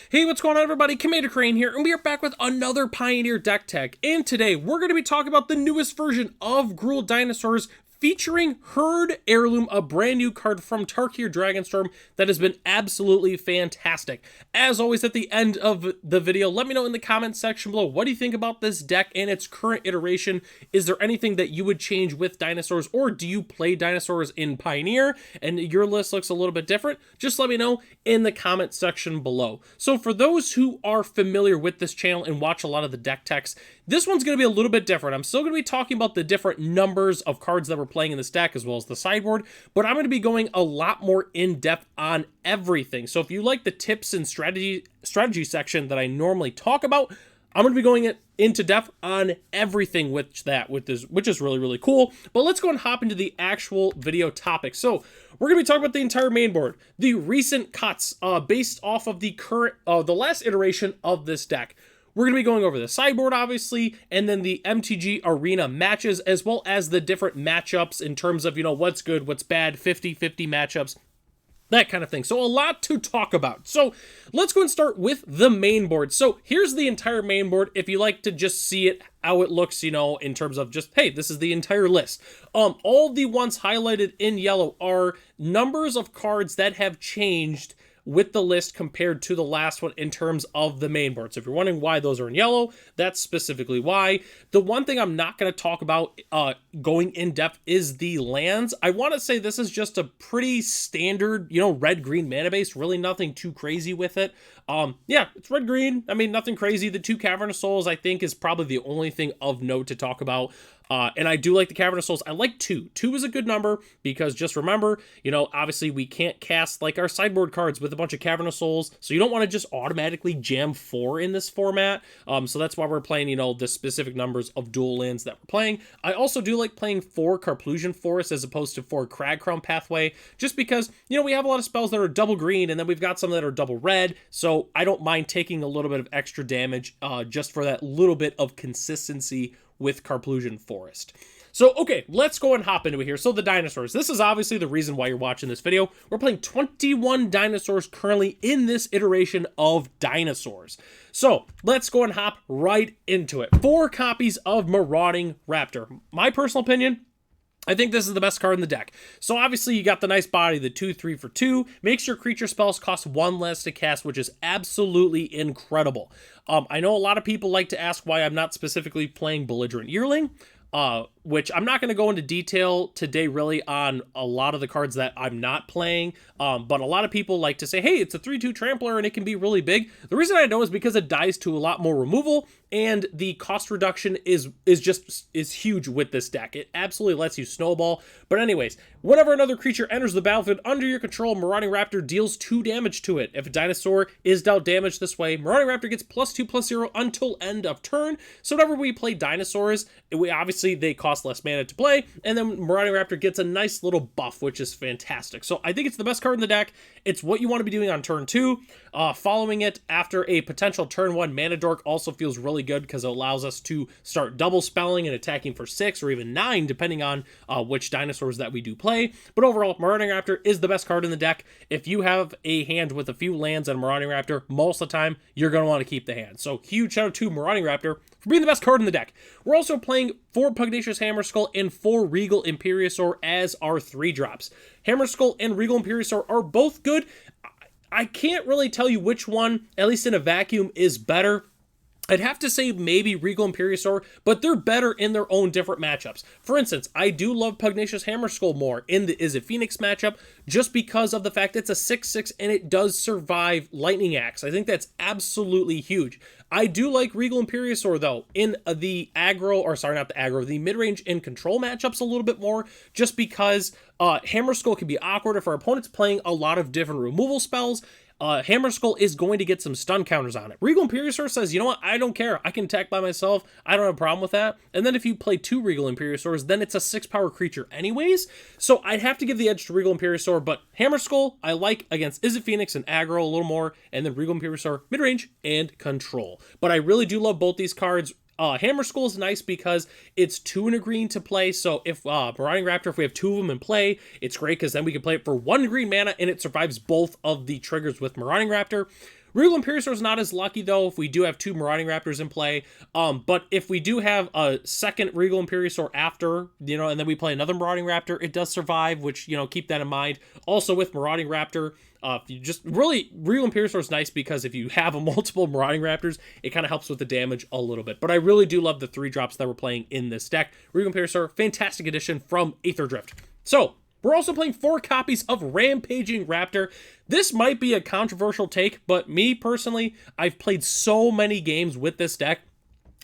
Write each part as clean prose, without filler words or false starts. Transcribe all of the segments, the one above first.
Hey, what's going on, everybody? Commander Crane here, and we are back with another Pioneer deck tech. And today, we're going to be talking about the newest version of Gruul Dinosaurs, featuring Heirloom, a brand new card from Tarkir Dragonstorm that has been absolutely fantastic. As always, at the end of the video, let me know in the comments section below, what do you think about this deck and its current iteration? Is there anything that you would change with dinosaurs, or do you play dinosaurs in Pioneer and your list looks a little bit different? Just let me know in the comment section below. So for those who are familiar with this channel and watch a lot of the deck techs, this one's going to be a little bit different. I'm still going to be talking about the different numbers of cards that we're playing in this deck as well as the sideboard, but I'm going to be going a lot more in depth on everything. So if you like the tips and strategy section that I normally talk about, I'm going to be going into depth on everything with that, which is really, really cool. But let's go and hop into the actual video topic. So we're going to be talking about the entire main board, the recent cuts based off of the last iteration of this deck. We're going to be going over the sideboard, obviously, and then the MTG Arena matches, as well as the different matchups in terms of, what's good, what's bad, 50-50 matchups, that kind of thing. So a lot to talk about. So let's go and start with the main board. So here's the entire main board. If you like to just see it, how it looks, in terms of just, hey, this is the entire list. All the ones highlighted in yellow are numbers of cards that have changed with the list compared to the last one in terms of the main board. So if you're wondering why those are in yellow, that's specifically why. The one thing I'm not going to talk about going in depth is the lands. I want to say this is just a pretty standard, red-green mana base, really nothing too crazy with it. Yeah, it's red-green. I mean, nothing crazy. The 2 Cavernous Souls, I think, is probably the only thing of note to talk about. And I do like the Cavernous Souls. I like 2. 2 is a good number because just remember, obviously we can't cast like our sideboard cards with a bunch of Cavernous Souls. So you don't want to just automatically jam 4 in this format. So that's why we're playing, the specific numbers of dual lands that we're playing. I also do like playing 4 Carplusian Forest as opposed to 4 Crag Crown Pathway, just because, we have a lot of spells that are double green and then we've got some that are double red. So I don't mind taking a little bit of extra damage just for that little bit of consistency with Carplusian Forest. So, okay, let's go and hop into it here. So the dinosaurs, this is obviously the reason why you're watching this video. We're playing 21 dinosaurs currently in this iteration of dinosaurs. So let's go and hop right into it. 4 copies of Marauding Raptor. My personal opinion, I think this is the best card in the deck. So obviously you got the nice body, the 2/3 for 2, makes your creature spells cost 1 less to cast, which is absolutely incredible. I know a lot of people like to ask why I'm not specifically playing Belligerent Yearling, which I'm not going to go into detail today really on a lot of the cards that I'm not playing, but a lot of people like to say, hey, it's a 3/2 Trampler and it can be really big. The reason I know is because it dies to a lot more removal, and the cost reduction is huge with this deck. It absolutely lets you snowball. But anyways, whenever another creature enters the battlefield under your control, Marauding Raptor deals 2 damage to it. If a dinosaur is dealt damage this way, Marauding Raptor gets +2/+0 until end of turn. So whenever we play dinosaurs, obviously they cost less mana to play, and then Marauding Raptor gets a nice little buff, which is fantastic. So I think it's the best card in the deck. It's what you want to be doing on turn 2. Following it after a potential turn 1 Manadors also feels really good because it allows us to start double spelling and attacking for 6 or even 9, depending on which dinosaurs that we do play. But overall, Marauding Raptor is the best card in the deck. If you have a hand with a few lands and Marauding Raptor, most of the time, you're going to want to keep the hand. So huge shout out to Marauding Raptor for being the best card in the deck. We're also playing 4 Pugnacious Hammerskull and 4 Regal Imperiosaur as our 3-drops. Hammerskull and Regal Imperiosaur are both good. I can't really tell you which one, at least in a vacuum, is better. I'd have to say maybe Regal Imperiosaur, but they're better in their own different matchups. For instance, I do love Pugnacious Hammerskull more in the Is It Phoenix matchup, just because of the fact it's a 6/6 and it does survive Lightning Axe. I think that's absolutely huge. I do like Regal Imperiosaur, though, in the the mid-range and control matchups a little bit more, just because Hammerskull can be awkward if our opponent's playing a lot of different removal spells. Hammerskull is going to get some stun counters on it. Regal Imperiosaur says, you know what, I don't care. I can attack by myself. I don't have a problem with that. And then if you play 2 Regal Imperiosaurs, then it's a 6-power creature anyways. So I'd have to give the edge to Regal Imperiosaur, but Hammerskull I like against Is It Phoenix and aggro a little more, and then Regal Imperiosaur midrange and control. But I really do love both these cards. Hammer Skull is nice because it's 2 and a green to play, so if Marauding Raptor, if we have 2 of them in play, it's great because then we can play it for 1 green mana and it survives both of the triggers with Marauding Raptor. Regal Imperiosaur is not as lucky, though, if we do have 2 Marauding Raptors in play. But if we do have a second Regal Imperiosaur after, and then we play another Marauding Raptor, it does survive, which, keep that in mind. Also with Marauding Raptor, if you just really, Regal Imperiosaur is nice because if you have a multiple Marauding Raptors, it kind of helps with the damage a little bit. But I really do love the 3 drops that we're playing in this deck. Regal Imperiosaur, fantastic addition from Aether Drift. So, we're also playing 4 copies of Rampaging Raptor. This might be a controversial take, but me personally, I've played so many games with this deck.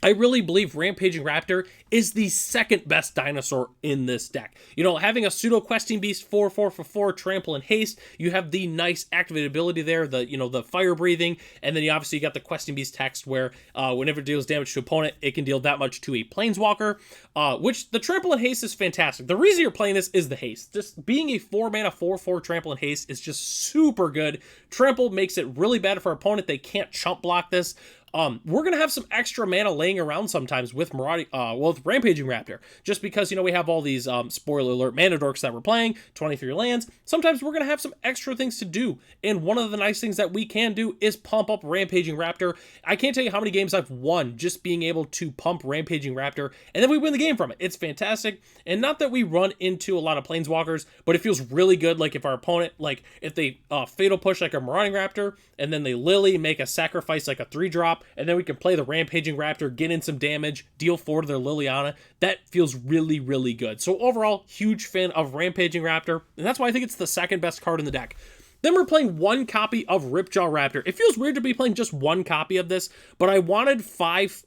I really believe Rampaging Raptor is the second best dinosaur in this deck. Having a pseudo questing beast 4/4 for 4, trample and haste, you have the nice activated ability there, the fire breathing, and then you obviously got the questing beast text where whenever it deals damage to opponent, it can deal that much to a planeswalker, which the trample and haste is fantastic. The reason you're playing this is the haste. Just being a 4 mana 4/4 trample and haste is just super good. Trample makes it really bad for our opponent. They can't chump block this. We're going to have some extra mana laying around sometimes with with Rampaging Raptor, just because, we have all these, spoiler alert, Manadors that we're playing, 23 lands. Sometimes we're going to have some extra things to do, and one of the nice things that we can do is pump up Rampaging Raptor. I can't tell you how many games I've won just being able to pump Rampaging Raptor, and then we win the game from it. It's fantastic, and not that we run into a lot of Planeswalkers, but it feels really good, like if our opponent, if they Fatal Push like a Marauding Raptor, and then they Lily, make a sacrifice like a 3-drop, and then we can play the Rampaging Raptor, get in some damage, deal 4 to their Liliana. That feels really, really good. So overall, huge fan of Rampaging Raptor, and that's why I think it's the second best card in the deck. Then we're playing 1 copy of Ripjaw Raptor. It feels weird to be playing just 1 copy of this, but I wanted 5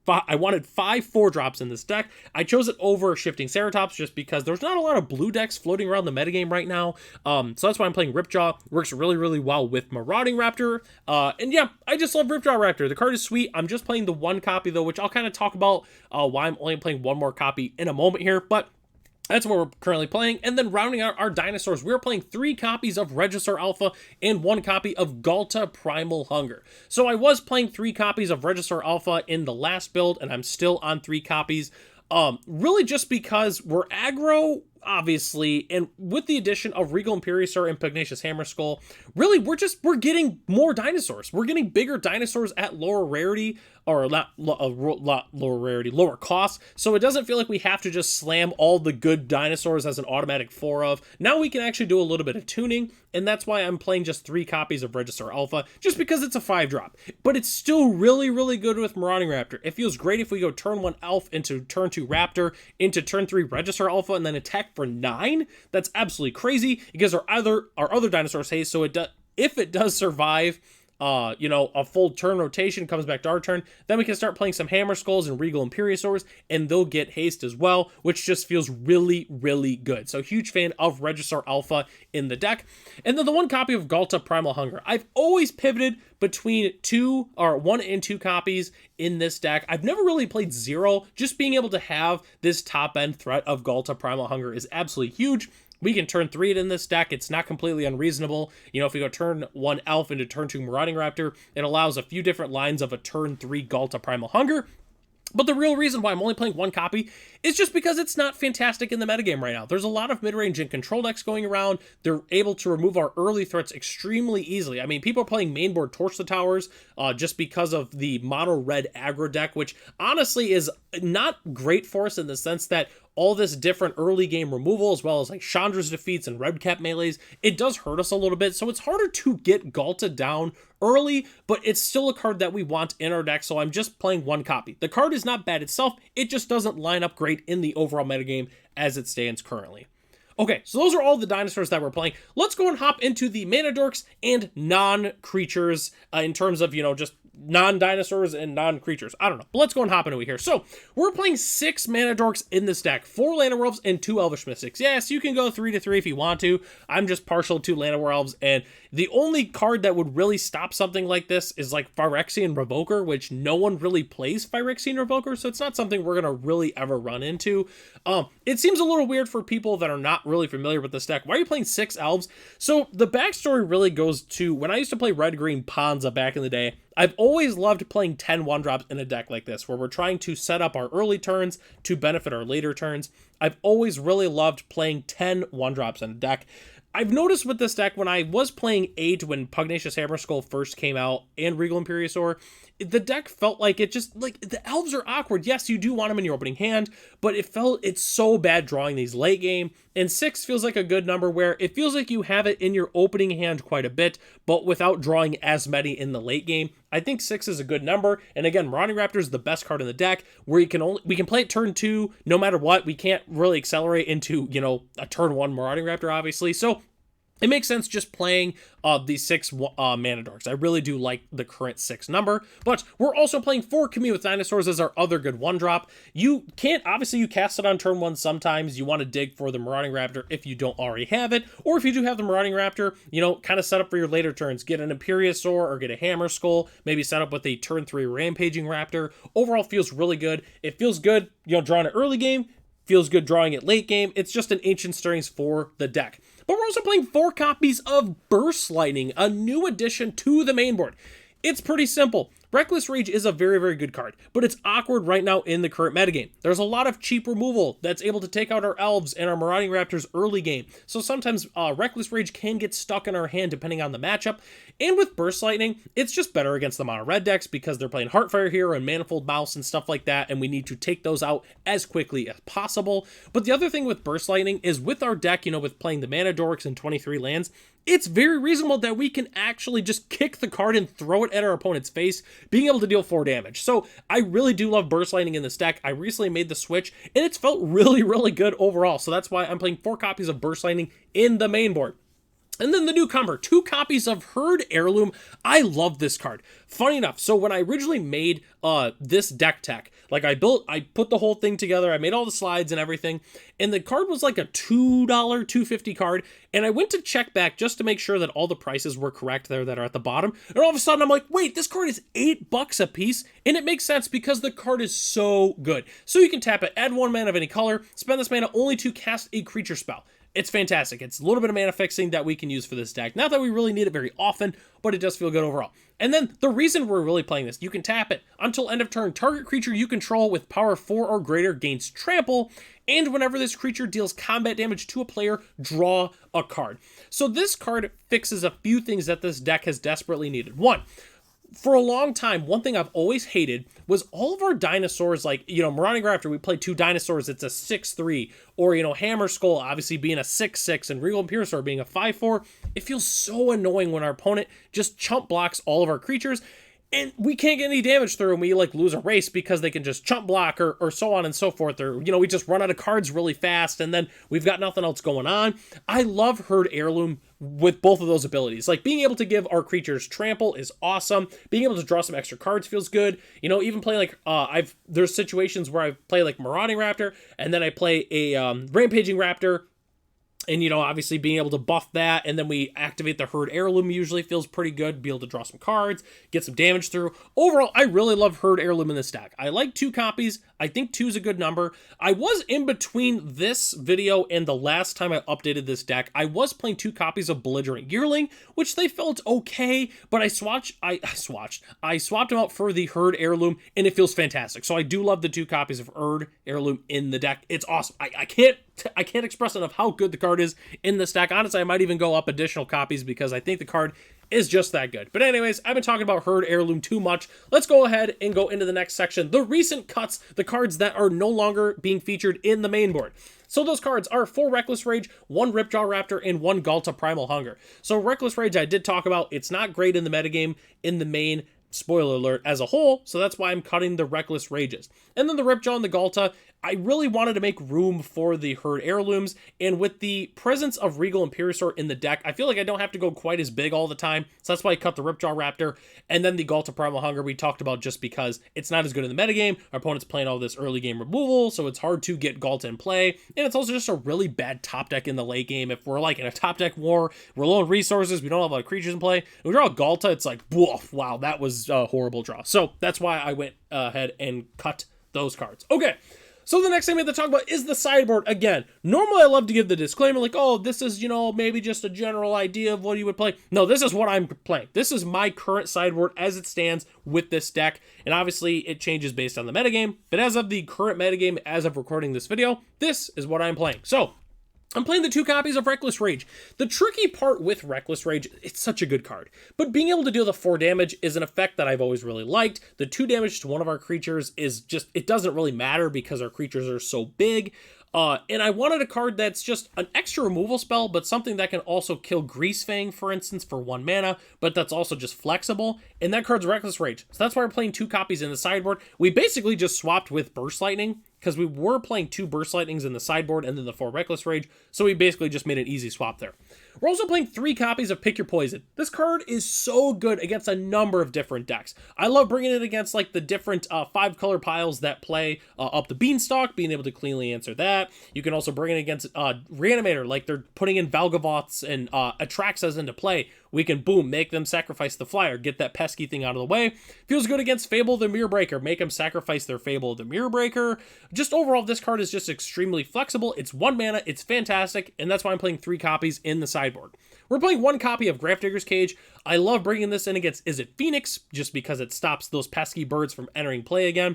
4-drops in this deck. I chose it over Shifting Ceratops just because there's not a lot of blue decks floating around the metagame right now. So that's why I'm playing Ripjaw. Works really, really well with Marauding Raptor. And yeah, I just love Ripjaw Raptor. The card is sweet. I'm just playing the 1 copy though, which I'll kind of talk about why I'm only playing 1 more copy in a moment here. But that's what we're currently playing. And then rounding out our dinosaurs, we're playing 3 copies of Regisaur Alpha and 1 copy of Ghalta Primal Hunger. So I was playing 3 copies of Regisaur Alpha in the last build, and I'm still on 3 copies. Really just because we're aggro, obviously, and with the addition of Regal Imperiosaur and Pugnacious Hammerskull, really we're getting more dinosaurs. We're getting bigger dinosaurs at lower rarity, or not lower rarity, lower cost. So it doesn't feel like we have to just slam all the good dinosaurs as an automatic 4 of. Now we can actually do a little bit of tuning, and that's why I'm playing just 3 copies of Regisaur Alpha, just because it's a 5-drop. But it's still really, really good with Marauding Raptor. It feels great if we go turn 1 Elf into turn 2 Raptor, into turn 3 Regisaur Alpha, and then attack for 9. That's absolutely crazy because our other dinosaurs haste, so if it does survive a full turn rotation, comes back to our turn, then we can start playing some Hammer Skulls and Regal Imperiosaurs, and they'll get haste as well, which just feels really, really good. So huge fan of Regisaur Alpha in the deck. And then the 1 copy of Ghalta Primal Hunger. I've always pivoted between 1 and 2 copies in this deck. I've never really played 0. Just being able to have this top end threat of Ghalta Primal Hunger is absolutely huge. We can turn 3 it in this deck. It's not completely unreasonable. If we go turn 1 Elf into turn 2 Marauding Raptor, it allows a few different lines of a turn 3 Ghalta Primal Hunger. But the real reason why I'm only playing 1 copy is just because it's not fantastic in the metagame right now. There's a lot of mid-range and control decks going around. They're able to remove our early threats extremely easily. I mean, people are playing mainboard Torch the Towers just because of the mono red aggro deck, which honestly is not great for us in the sense that all this different early game removal, as well as like Chandra's defeats and red cap melees, it does hurt us a little bit. So it's harder to get Ghalta down early, but it's still a card that we want in our deck. So I'm just playing 1 copy. The card is not bad itself. It just doesn't line up great in the overall metagame as it stands currently. Okay, so those are all the dinosaurs that we're playing. Let's go and hop into the Manadors and non-creatures in terms of, just non-dinosaurs and non-creatures. I don't know, but let's go and hop into it here. So we're playing 6 Manadorks in this deck, 4 Llanowar and 2 Elvish Mystics. Yes, you can go 3 to 3 if you want to. I'm just partial to Llanowar Elves, and The only card that would really stop something like this is like Phyrexian Revoker, which no one really plays Phyrexian Revoker, so it's not something we're going to really ever run into. It seems a little weird for people that are not really familiar with this deck. Why are you playing 6 elves? So the backstory really goes to when I used to play red-green Ponza back in the day. I've always loved playing 10 1-drops in a deck like this, where we're trying to set up our early turns to benefit our later turns. I've always really loved playing 10 1-drops in a deck. I've noticed with this deck, when I was playing 8 when Pugnacious Hammerskull first came out and Regal Imperiosaur, the deck felt like it just, like, the elves are awkward. Yes, you do want them in your opening hand, but it's so bad drawing these late game, and 6 feels like a good number where it feels like you have it in your opening hand quite a bit, but without drawing as many in the late game. I think 6 is a good number, and again, Marauding Raptor is the best card in the deck, where we can play it turn 2 no matter what. We can't really accelerate into, a turn 1 Marauding Raptor, obviously, so it makes sense just playing these 6 Manadors. I really do like the current 6 number, but we're also playing 4 Commune with Dinosaurs as our other good 1-drop. You can't, obviously you cast it on turn 1 sometimes. You want to dig for the Marauding Raptor if you don't already have it, or if you do have the Marauding Raptor, kind of set up for your later turns. Get an Imperiosaur or get a Hammerskull, maybe set up with a turn 3 Rampaging Raptor. Overall feels really good. It feels good, drawing it early game, feels good drawing it late game. It's just an Ancient Stirrings for the deck. But we're also playing 4 copies of Burst Lightning, a new addition to the main board. It's pretty simple. Reckless Rage is a very, very good card, but it's awkward right now in the current metagame. There's a lot of cheap removal that's able to take out our elves and our Marauding Raptors early game, so sometimes Reckless Rage can get stuck in our hand depending on the matchup. And with Burst Lightning, it's just better against the mono red decks because they're playing Heartfire Hero and Manifold Mouse and stuff like that, and we need to take those out as quickly as possible. But the other thing with Burst Lightning is with our deck, with playing the Manadors and 23 lands, it's very reasonable that we can actually just kick the card and throw it at our opponent's face, being able to deal 4 damage. So I really do love Burst Lightning in this deck. I recently made the switch, and it's felt really, really good overall. So that's why I'm playing 4 copies of Burst Lightning in the main board. And then the newcomer, 2 copies of Herd Heirloom. I love this card. Funny enough, so when I originally made this deck tech, I put the whole thing together, I made all the slides and everything, and the card was like a $2, $2.50 card, and I went to check back just to make sure that all the prices were correct there that are at the bottom, and all of a sudden I'm like, wait, this card is $8 a piece, and it makes sense because the card is so good. So you can tap it, add 1 mana of any color, spend this mana only to cast a creature spell. It's fantastic. It's a little bit of mana fixing that we can use for this deck. Not that we really need it very often, but it does feel good overall. And then the reason we're really playing this, you can tap it. Until end of turn, target creature you control with power 4 or greater gains trample, and whenever this creature deals combat damage to a player, draw a card. So this card fixes a few things that this deck has desperately needed. 1, for a long time, one thing I've always hated was all of our dinosaurs, Marauding Raptor, we play 2 dinosaurs, it's a 6/3, or, Hammerskull obviously being a 6/6, and Regal Imperiosaur being a 5/4. It feels so annoying when our opponent just chump blocks all of our creatures, and we can't get any damage through, and we lose a race because they can just chump block or so on and so forth, or we just run out of cards really fast, and then we've got nothing else going on. I love Herd Heirloom with both of those abilities. Being able to give our creatures trample is awesome. Being able to draw some extra cards feels good. Even playing there's situations where I play Marauding Raptor, and then I play a Rampaging Raptor, and, obviously being able to buff that, and then we activate the Herd Heirloom usually feels pretty good. Be able to draw some cards, get some damage through. Overall, I really love Herd Heirloom in this deck. I like 2 copies. I think 2 is a good number. I was in between this video and the last time I updated this deck. I was playing 2 copies of Belligerent Yearling, which they felt okay, but I swapped them out for the Herd Heirloom, and it feels fantastic. So I do love the 2 copies of Herd Heirloom in the deck. It's awesome. I can't express enough how good the card is in this deck. Honestly, I might even go up additional copies because I think the card is just that good. But anyways, I've been talking about Herd Heirloom too much. Let's go ahead and go into the next section. The recent cuts, the cards that are no longer being featured in the main board. So those cards are 4 Reckless Rage, 1 Ripjaw Raptor, and 1 Galta Primal Hunger. So Reckless Rage I did talk about. It's not great in the metagame in the main, spoiler alert, as a whole, so that's why I'm cutting the Reckless Rages. And then the Ripjaw and the Galta, I really wanted to make room for the Herd Heirlooms, and with the presence of Regal Imperiosaur in the deck, I feel like I don't have to go quite as big all the time, so that's why I cut the Ripjaw Raptor, and then the Galta Primal Hunger we talked about just because it's not as good in the metagame. Our opponent's playing all this early game removal, so it's hard to get Galta in play, and it's also just a really bad top deck in the late game. If we're like in a top deck war, we're low on resources, we don't have a lot of creatures in play, and we draw a Galta, it's like, woof, wow, that was a horrible draw. So that's why I went ahead and cut those cards. Okay. So the next thing we have to talk about is the sideboard. Again, normally I love to give the disclaimer like, oh, this is, maybe just a general idea of what you would play. No, this is what I'm playing. This is my current sideboard as it stands with this deck. And obviously it changes based on the metagame. But as of the current metagame, as of recording this video, this is what I'm playing. So I'm playing the 2 copies of Reckless Rage. The tricky part with Reckless Rage, it's such a good card, but being able to deal the 4 damage is an effect that I've always really liked. The 2 damage to one of our creatures is just, it doesn't really matter because our creatures are so big. And I wanted a card that's just an extra removal spell, but something that can also kill Greasefang, for instance, for 1 mana, but that's also just flexible. And that card's Reckless Rage. So that's why we're playing 2 copies in the sideboard. We basically just swapped with Burst Lightning, because we were playing 2 Burst Lightnings in the sideboard and then the 4 Reckless Rage, so we basically just made an easy swap there. We're also playing 3 copies of Pick Your Poison. This card is so good against a number of different decks. I love bringing it against like the different 5-color piles that play up the Beanstalk, being able to cleanly answer that. You can also bring it against Reanimator, like they're putting in Valgavoths and Atraxas into play. We can, boom, make them sacrifice the flyer, get that pesky thing out of the way. Feels good against Fable the Mirror Breaker, make them sacrifice their Fable the Mirror Breaker. Just overall, this card is just extremely flexible. It's 1 mana, it's fantastic, and that's why I'm playing 3 copies in the sideboard. We're playing 1 copy of Gravedigger's Cage. I love bringing this in against Is It Phoenix, just because it stops those pesky birds from entering play again.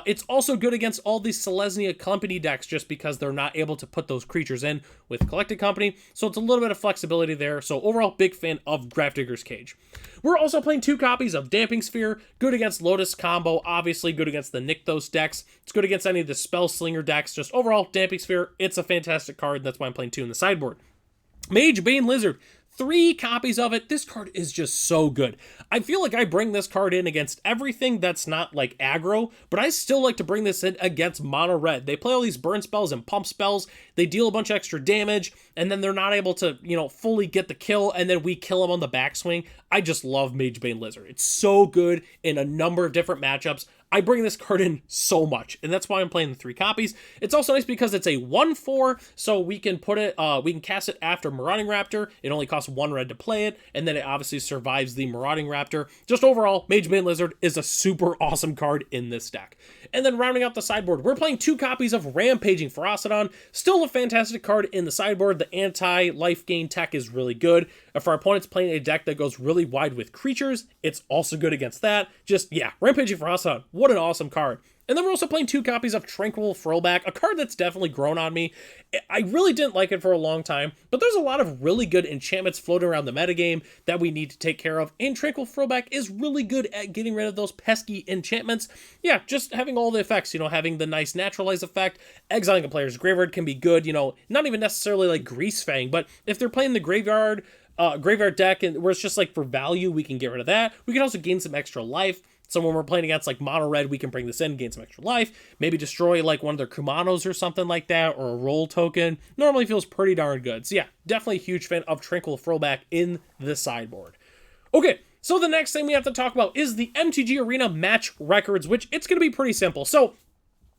It's also good against all these Selesnya Company decks, just because they're not able to put those creatures in with Collected Company, so it's a little bit of flexibility there. So overall, big fan of Gravedigger's Cage. We're also playing 2 copies of Damping Sphere, good against Lotus Combo, obviously good against the Nykthos decks. It's good against any of the Spell Slinger decks. Just overall, Damping Sphere, it's a fantastic card. That's why I'm playing 2 in the sideboard. Mage Bane Lizard, 3 copies of it. This card is just so good. I feel like I bring this card in against everything that's not like aggro, but I still like to bring this in against mono red. They play all these burn spells and pump spells. They deal a bunch of extra damage, and then they're not able to, fully get the kill, and then we kill them on the backswing. I just love Mage Bane Lizard. It's so good in a number of different matchups. I bring this card in so much, and that's why I'm playing the 3 copies. It's also nice because it's a 1/4, so we can put it, we can cast it after Marauding Raptor. It only costs 1 red to play it, and then it obviously survives the Marauding Raptor. Just overall, Mage Bane Lizard is a super awesome card in this deck. And then rounding out the sideboard, we're playing 2 copies of Rampaging Ferocidon. Still a fantastic card in the sideboard. The anti-life gain tech is really good. If our opponent's playing a deck that goes really wide with creatures, it's also good against that. Just, yeah, Rampaging Ferocidon, what an awesome card. And then we're also playing 2 copies of Tranquil Throwback, a card that's definitely grown on me. I really didn't like it for a long time, but there's a lot of really good enchantments floating around the metagame that we need to take care of, and Tranquil Throwback is really good at getting rid of those pesky enchantments. Yeah, just having all the effects, having the nice naturalize effect, exiling a player's graveyard can be good, not even necessarily like Greasefang, but if they're playing the graveyard deck and where it's just like for value, we can get rid of that. We can also gain some extra life. So when we're playing against like mono red, we can bring this in, gain some extra life, maybe destroy like one of their Kumanos or something like that, or a roll token. Normally feels pretty darn good. So yeah, definitely a huge fan of Tranquil Throwback in the sideboard. Okay, so the next thing we have to talk about is the MTG Arena match records, which it's going to be pretty simple. So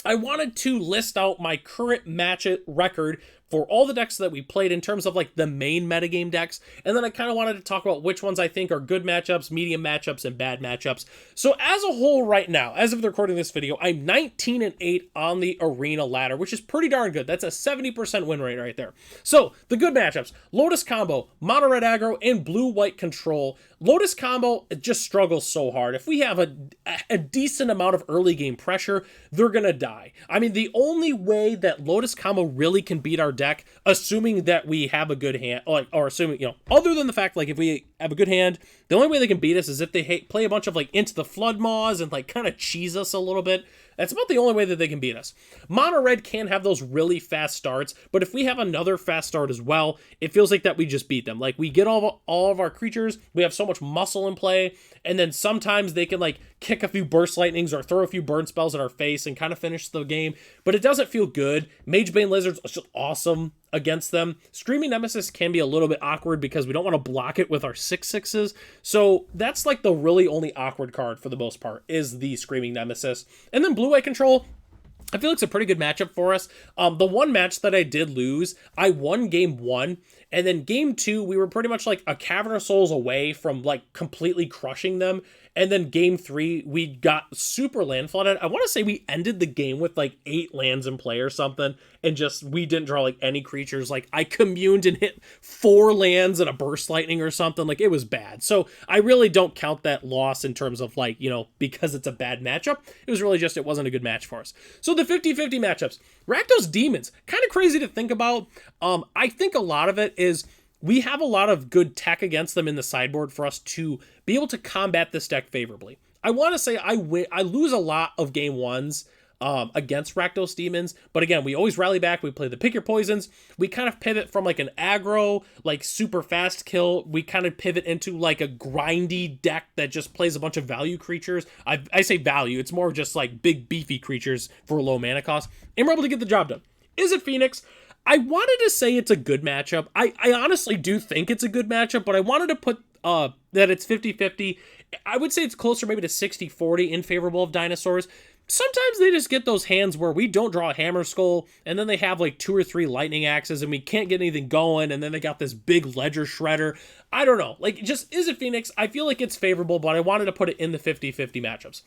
I wanted to list out my current match record for all the decks that we played in terms of like the main metagame decks, and then I kind of wanted to talk about which ones I think are good matchups, medium matchups, and bad matchups. So as a whole right now, as of recording this video, I'm 19-8 on the Arena ladder, which is pretty darn good. That's a 70% win rate right there. So the good matchups: Lotus Combo, Mono Red Aggro, and Blue White Control. Lotus Combo, it just struggles so hard. If we have a decent amount of early game pressure, they're gonna die. I mean, the only way that Lotus Combo really can beat our deck, assuming that we have a good hand, or assuming, other than the fact, like, if we have a good hand, the only way they can beat us is if they play a bunch of, like, Into the Flood Maws and, like, kind of cheese us a little bit. That's about the only way that they can beat us. Mono red can have those really fast starts, but if we have another fast start as well, it feels like that we just beat them. Like, we get all of our creatures, we have so much muscle in play, and then sometimes they can like kick a few burst lightnings or throw a few burn spells in our face and kind of finish the game, but it doesn't feel good. Magebane Lizards are just awesome against them. Screaming Nemesis can be a little bit awkward because we don't want to block it with our 6/6s. So that's like the really only awkward card for the most part, is the Screaming Nemesis. And then Blue-White Control, I feel like it's a pretty good matchup for us. The one match that I did lose, I won game 1, and then game 2, we were pretty much like a Cavern of Souls away from like completely crushing them. And then game 3, we got super land flooded. I want to say we ended the game with like 8 lands in play or something, and just, we didn't draw like any creatures. Like, I communed and hit 4 lands and a burst lightning or something. Like, it was bad. So I really don't count that loss in terms of like, because it's a bad matchup. It was really just, it wasn't a good match for us. So the 50-50 matchups, Rakdos Demons, kind of crazy to think about. I think a lot of it is, we have a lot of good tech against them in the sideboard for us to be able to combat this deck favorably. I want to say I lose a lot of game 1s against Rakdos Demons, but again, we always rally back. We play the Pick Your Poisons. We kind of pivot from like an aggro, like super fast kill. We kind of pivot into like a grindy deck that just plays a bunch of value creatures. I say value, it's more just like big beefy creatures for a low mana cost, and we're able to get the job done. Is it Phoenix? I wanted to say it's a good matchup. I honestly do think it's a good matchup, but I wanted to put that it's 50-50. I would say it's closer maybe to 60-40 in favorable of Dinosaurs. Sometimes they just get those hands where we don't draw a Hammer Skull, and then they have like 2 or 3 Lightning Axes, and we can't get anything going, and then they got this big Ledger Shredder. I don't know. Like, just, is it Phoenix? I feel like it's favorable, but I wanted to put it in the 50-50 matchups.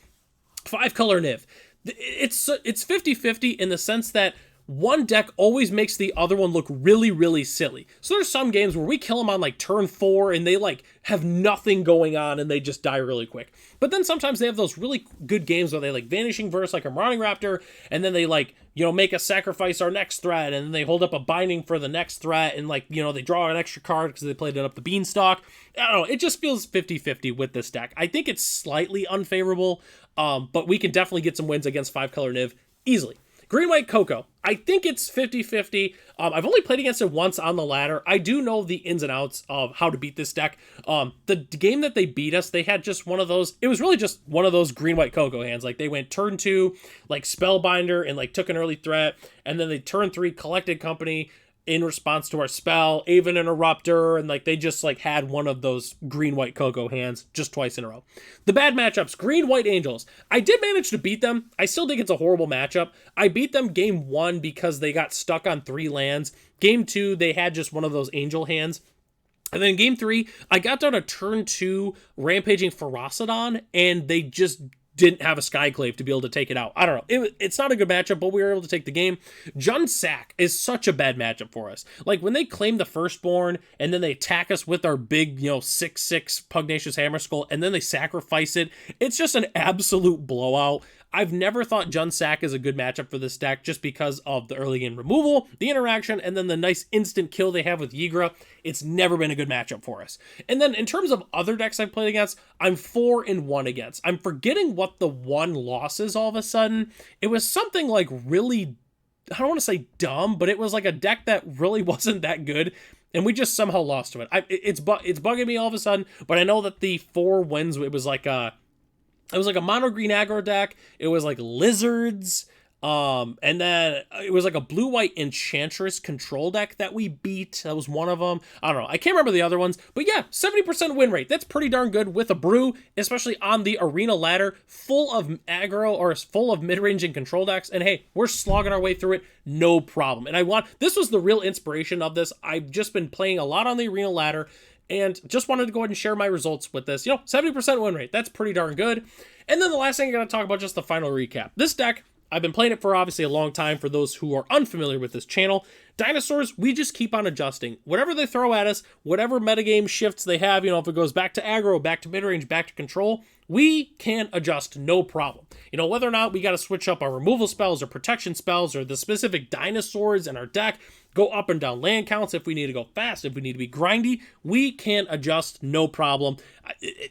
5-color Niv. It's 50-50 in the sense that one deck always makes the other one look really, really silly. So there's some games where we kill them on like turn 4 and they like have nothing going on and they just die really quick. But then sometimes they have those really good games where they like Vanishing Verse like a Marauding Raptor, and then they like, make us sacrifice our next threat, and then they hold up a binding for the next threat, and like, they draw an extra card because they played it up the Beanstalk. I don't know, it just feels 50-50 with this deck. I think it's slightly unfavorable, but we can definitely get some wins against 5-color Niv easily. Green-White Coco, I think it's 50-50. I've only played against it once on the ladder. I do know the ins and outs of how to beat this deck. The game that they beat us, they had just one of those, it was really just one of those Green-White Coco hands. Like, they went turn 2, like Spellbinder, and like took an early threat, and then they turn 3 Collected Company in response to our spell, Aven Interrupter, and like they just like had one of those Green-White Coco hands just twice in a row. The bad matchups, Green-White Angels. I did manage to beat them. I still think it's a horrible matchup. I beat them game 1 because they got stuck on 3 lands. Game 2, they had just one of those angel hands. And then in game 3, I got down a turn 2 Rampaging Ferocidon, and they just didn't have a Skyclave to be able to take it out. I don't know. It's not a good matchup, but we were able to take the game. Jund Sack is such a bad matchup for us. Like, when they claim the Firstborn, and then they attack us with our big, 6/6 Pugnacious Hammer Skull, and then they sacrifice it, it's just an absolute blowout. I've never thought Jund Sack is a good matchup for this deck just because of the early game removal, the interaction, and then the nice instant kill they have with Ygra. It's never been a good matchup for us. And then in terms of other decks I've played against, I'm 4-1 against. I'm forgetting what the one loss is all of a sudden. It was something like really, I don't want to say dumb, but it was like a deck that really wasn't that good, and we just somehow lost to it. It's bugging me all of a sudden, but I know that the 4 wins, it was like a mono green aggro deck. It was like lizards. And then it was like a blue-white Enchantress control deck that we beat. That was one of them. I don't know. I can't remember the other ones. But yeah, 70% win rate. That's pretty darn good with a brew, especially on the arena ladder, full of aggro or full of mid-range and control decks. And hey, we're slogging our way through it. No problem. And this was the real inspiration of this. I've just been playing a lot on the arena ladder, and just wanted to go ahead and share my results with this. 70% win rate. That's pretty darn good. And then the last thing I'm going to talk about, just the final recap. This deck, I've been playing it for obviously a long time for those who are unfamiliar with this channel. Dinosaurs, we just keep on adjusting. Whatever they throw at us, whatever metagame shifts they have, if it goes back to aggro, back to mid-range, back to control, we can adjust, no problem. Whether or not we got to switch up our removal spells or protection spells or the specific dinosaurs in our deck, go up and down land counts if we need to go fast, if we need to be grindy, we can adjust, no problem.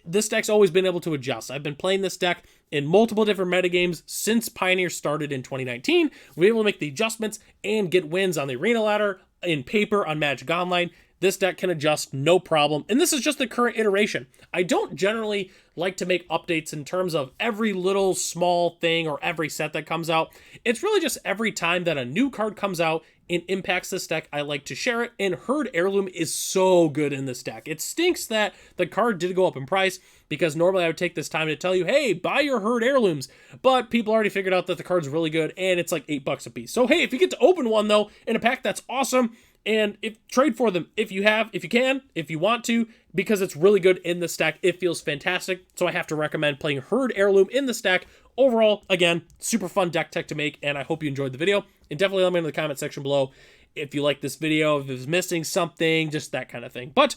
This deck's always been able to adjust. I've been playing this deck in multiple different metagames since Pioneer started in 2019. We're able to make the adjustments and get wins on the arena ladder, in paper, on Magic Online. This deck can adjust, no problem. And this is just the current iteration. I don't generally like to make updates in terms of every little small thing or every set that comes out. It's really just every time that a new card comes out and impacts this deck, I like to share it. And Herd Heirloom is so good in this deck. It stinks that the card did go up in price, because normally I would take this time to tell you, hey, buy your Herd Heirlooms. But people already figured out that the card's really good and it's like $8 a piece. So hey, if you get to open one though in a pack, that's awesome. And trade for them if you can, if you want to, because it's really good in the stack. It feels fantastic. So I have to recommend playing Herd Heirloom in the stack. Overall, again, super fun deck tech to make, and I hope you enjoyed the video. And definitely let me know in the comment section below if you like this video, if it's missing something, just that kind of thing. But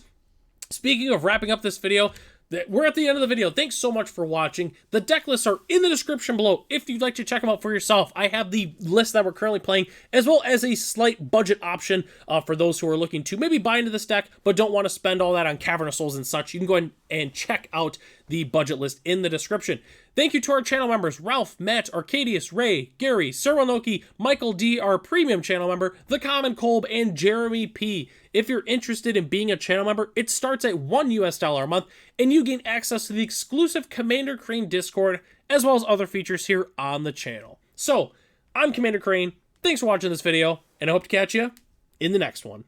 speaking of wrapping up this video, we're at the end of the video. Thanks so much for watching. The deck lists are in the description below if you'd like to check them out for yourself. I have the list that we're currently playing, as well as a slight budget option for those who are looking to maybe buy into this deck but don't want to spend all that on Cavern of Souls and such. You can go ahead and check out the budget list in the description. Thank you to our channel members, Ralph, Matt, Arcadius, Ray, Gary, Serwanoki, Michael D, our premium channel member, The Common Kolb, and Jeremy P. If you're interested in being a channel member, it starts at $1 US a month, and you gain access to the exclusive Commander Crane Discord, as well as other features here on the channel. So, I'm Commander Crane, thanks for watching this video, and I hope to catch you in the next one.